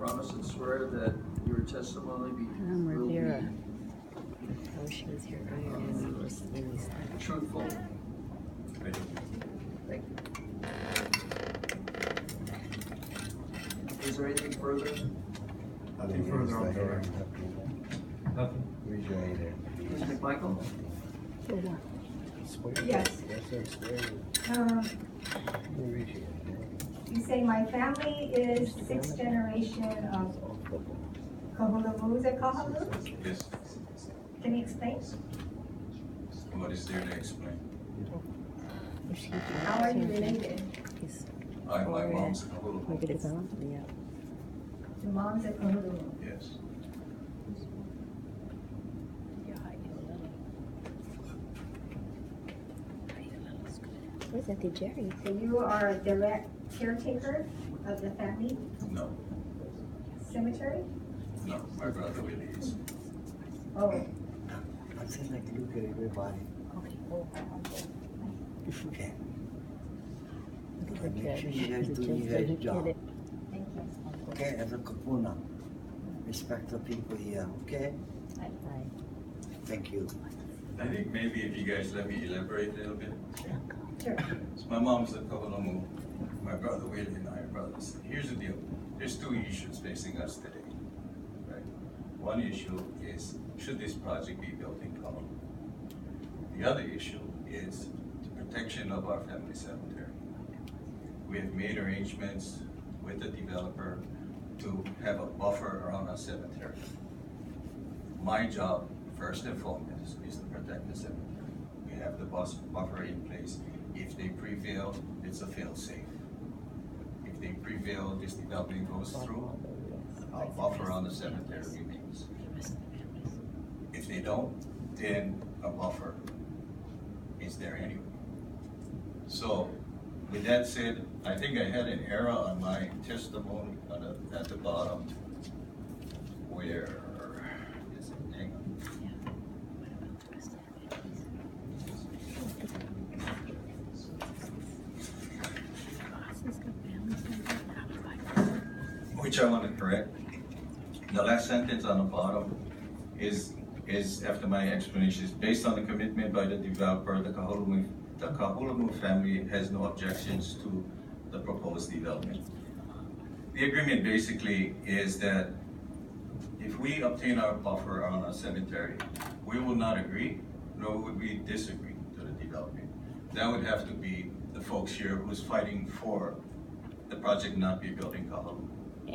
promise and swear that your testimony will Riviera. be I wish she was here earlier and we just released that. truthful? Thank you. Is there anything further? Nothing further on the record. Nothing. Raise your hand there. Ms. McMichael? For what? Swear. Yes. Yes, sir, swear. Raise your hand. You say my family is sixth generation of Kahalu'u. Is it Kahalu'u? Yes. Can you explain? What is there to explain? If she How are you related? My mom's a little. Maybe developed, yeah. Your mom's at Kahalu'u. Yes. Where's Auntie Jerry? So you are a direct caretaker of the family No, cemetery? no, my brother really is. Oh, I just like to look at everybody. Okay. Look at the Make sure judge. you guys The do judge your doesn't job. get it. thank you. Okay, as a kapuna. Respect the people here, okay? Aye. Thank you. I think maybe if you guys let me elaborate a little bit. Sure. So my mom's a Kahalu'u, my brother Willie and I are brothers. Here's the deal, there's two issues facing us today, right? One issue is, should this project be built in Kahalu'u? The other issue is the protection of our family cemetery. We have made arrangements with the developer to have a buffer around our cemetery. My job, first and foremost, is to protect the cemetery. We have the buffer in place. If they prevail, it's a fail-safe. If they prevail, this development goes through, our buffer on the cemetery remains. If they don't, then a buffer is there anyway. So, with that said, I think I had an error on my testimony at the bottom where, is it, hang on. Which I want to correct. The last sentence on the bottom is after my explanation, is based on the commitment by the developer, the Kahalu'u family has no objections to the proposed development. The agreement basically is that if we obtain our buffer on our cemetery, we will not agree, nor would we disagree to the development. That would have to be the folks here who's fighting for the project not be built in Kahalu'u.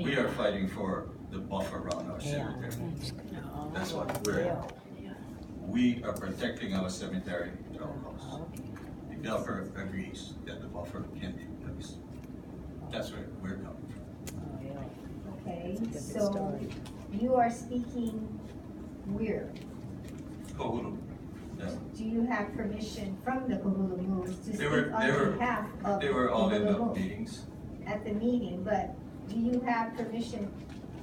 We are fighting for the buffer around our cemetery. That's what we are protecting our cemetery at all costs. The developer agrees that the buffer can be placed. That's where we're coming from. Okay, so you are speaking where? Kahalu'u. Yeah. Do you have permission from the Kahalu'u to speak They were on behalf of they were all in the Kahalu'u meetings. at the meeting, but do you have permission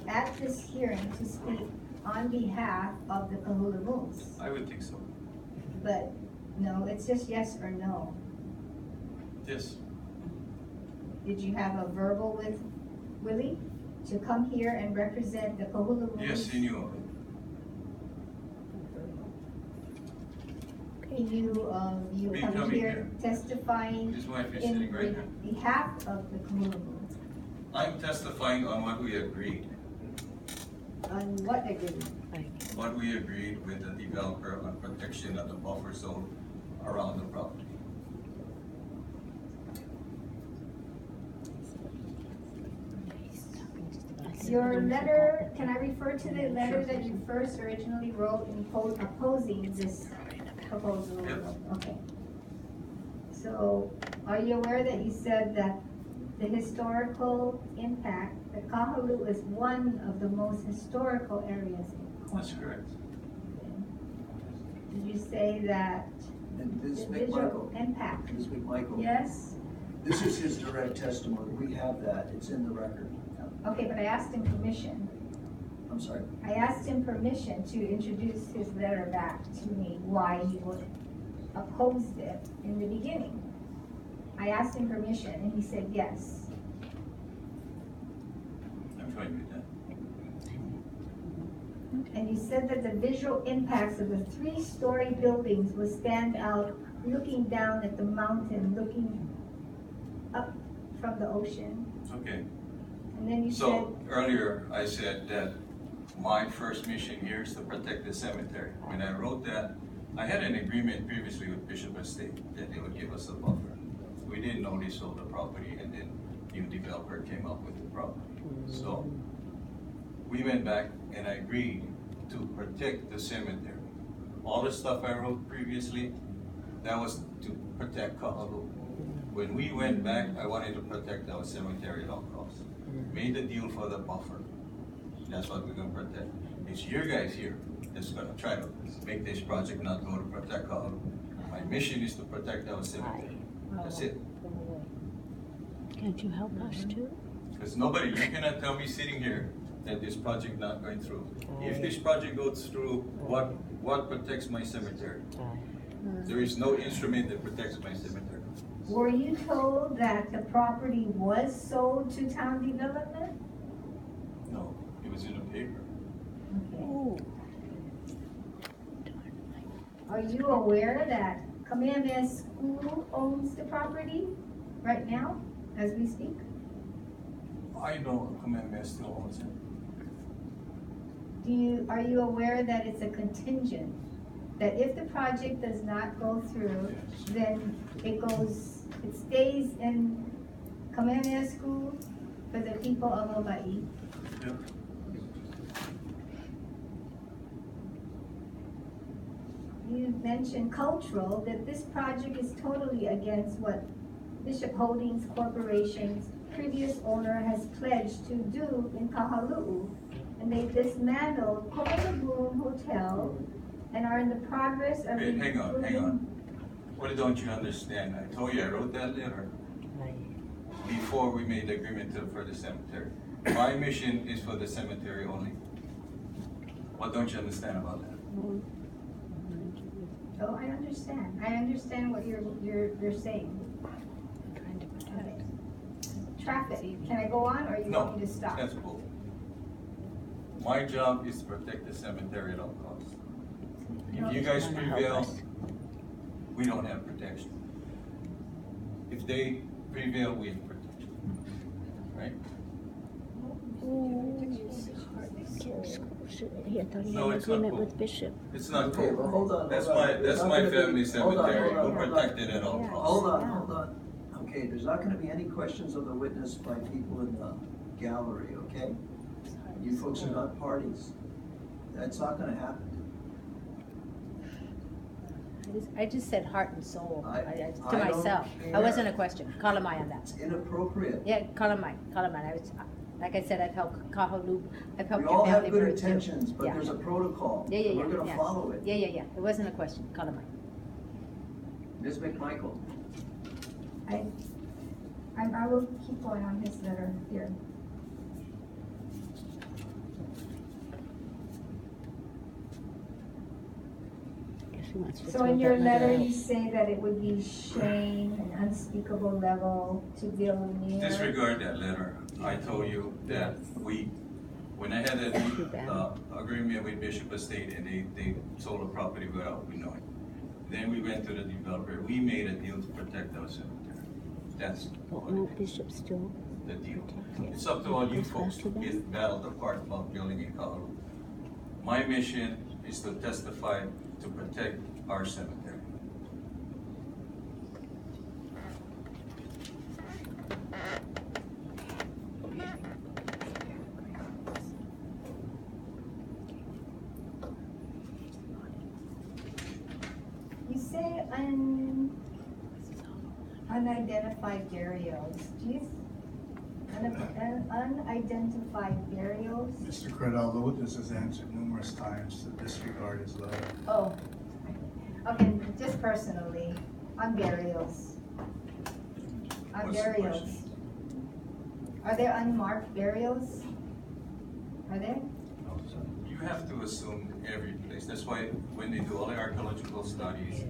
at this hearing to speak on behalf of the Kahalu'us? I would think so. But no, it's just yes or no. Yes. Did you have a verbal with Willie to come here and represent the Kahalu'us? Yes, he knew of it. Can you Me come coming here here. testifying His wife is in sitting right here. behalf of the Kahalu'u? I'm testifying on what we agreed. On what agreement? What we agreed with the developer on protection of the buffer zone around the property. Your letter, can I refer to the letter that you first originally wrote in opposing this proposal? Yes. Okay. So, are you aware that you said that the historical impact, that Kahalu'u is one of the most historical areas in Kona? That's correct. Did you say that And Ms. the visual McMichael, impact? Ms. McMichael, Yes? this is his direct testimony. We have that. It's in the record. Okay, but I asked him permission. I'm sorry. I asked him permission to introduce his letter back to me, why he would oppose it in the beginning. I asked him permission and he said yes. I'm fine with that. And you said that the visual impacts of the 3-story buildings will stand out looking down at the mountain, looking up from the ocean. Okay, And then you said, so earlier I said that my first mission here is to protect the cemetery. When I wrote that, I had an agreement previously with Bishop Estate that they would give us a buffer. We didn't know they sold the property, and then new developer came up with the property. So we went back and I agreed to protect the cemetery. All the stuff I wrote previously, that was to protect Kahalu'u. When we went back, I wanted to protect our cemetery at all costs. Made the deal for the buffer. That's what we're gonna protect. It's your guys here that's gonna try to make this project not go to protect Kahalu'u. My mission is to protect our cemetery. That's it. Can't you help us too? Because nobody, you cannot tell me sitting here that this project not going through. If this project goes through, what protects my cemetery? There is no instrument that protects my cemetery. were you told that the property was sold to town development? No, it was in the paper. Okay. Are you aware that Kamehameha School owns the property right now, as we speak? I know Kamehameha still owns it. Are you aware that it's a contingent? That if the project does not go through, then it stays in Kamehameha School for the people of Hawaii? Yep. You mentioned cultural, that this project is totally against what Bishop Holdings Corporation's previous owner has pledged to do in Kahalu'u. And they dismantled Kahalu'u Hotel and are in the progress of Wait, hang on. What don't you understand? I told you I wrote that letter before we made the agreement for the cemetery. My mission is for the cemetery only. What don't you understand about that? Oh, I understand. I understand what you're saying. Trying to protect. Traffic, can I go on or you No, want me to stop? that's cool. My job is to protect the cemetery at all costs. If you guys Wanna help prevail, us. we don't have protection. If they prevail, we have protection, right? He thought he No, had an it's not agreement cool. with Bishop. It's not Okay, well, cool. hold on. That's hold on. my There's not family gonna be- hold on, cemetery. hold on, We hold on. protect it at all costs. Hold on. Okay, there's not gonna be any questions of the witness by people in the gallery, okay? You folks are not parties. That's not gonna happen. I just said heart and soul, I to don't myself. care. That wasn't a question. Kalamai on that. It's inappropriate. Yeah, Kalamai. I was, like I said, I've helped Kahalu'u, I've helped We your all have family good very too. intentions, but Yeah. there's a protocol. Yeah, yeah, and yeah. We're gonna yeah. follow it. Yeah. It wasn't a question. Kalamai. Ms. McMichael, I will keep going on his letter here. Guess he wants to So throw in your that letter, out. you say that it would be shame, an unspeakable level to build near. Disregard that letter. I told you that when I had that agreement with Bishop Estate and they sold the property without we knowing. Then we went to the developer. We made a deal to protect our cemetery. That's But what won't it is, Bishop still the deal. protect it? It's up to all you Goes folks back to to them? get battled apart about building in Kahalu'u. My mission is to testify to protect our cemetery. You say unidentified burials. Do you, unidentified burials? Mr. Kahalu'u, this is answered numerous times to disregard his letter. Oh, okay, just personally, on burials. On What's the burials. question? Are there unmarked burials? Are there? You have to assume every place. That's why when they do all the archaeological studies,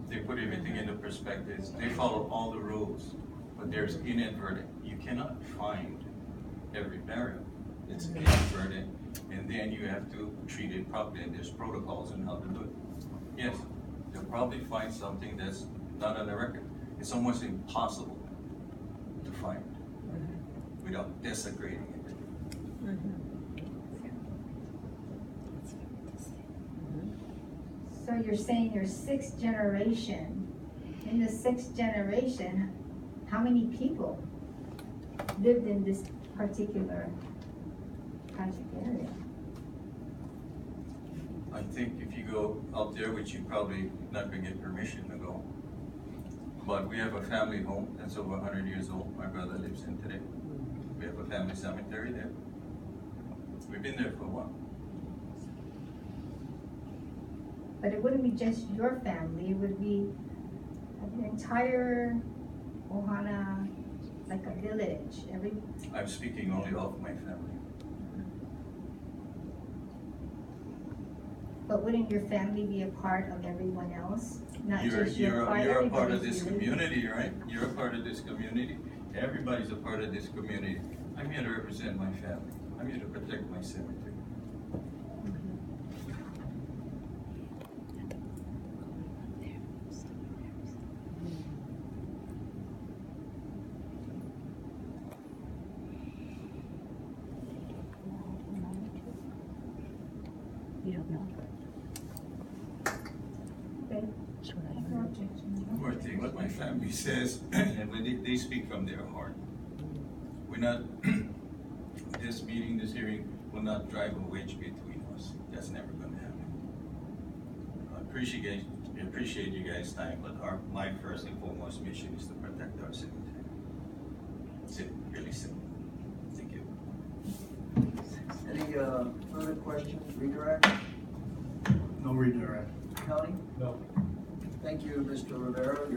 they put everything into perspectives. They follow all the rules, but there's inadvertent. You cannot find every burial. it's inadvertent, and then you have to treat it properly, and there's protocols on how to do it. Yes, they'll probably find something that's not on the record. It's almost impossible to find without desecrating it. So you're saying your sixth generation, in the sixth generation, how many people lived in this particular project area? I think if you go out there, which you probably not gonna get permission to go, but we have a family home that's over 100 years old, my brother lives in today. We have a family cemetery there. We've been there for a while. But it wouldn't be just your family, it would be the entire Ohana, like a village, I'm speaking only of my family. but wouldn't your family be a part of everyone else? Not You're just your part, a part of everybody's this village? community, right? You're a part of this community. Everybody's a part of this community. I'm here to represent my family. I'm here to protect my cemetery. You don't know. Okay. That's what I No heard. objection. One more thing, what my family says, and when they speak from their heart. We're not, this meeting, this hearing will not drive a wedge between us. That's never gonna happen. I appreciate you guys' time, but my first and foremost mission is to protect our cemetery. It's it, really simple. Thank you. Any further questions, redirect, No redirect. county? No. Thank you, Mr. Rivera.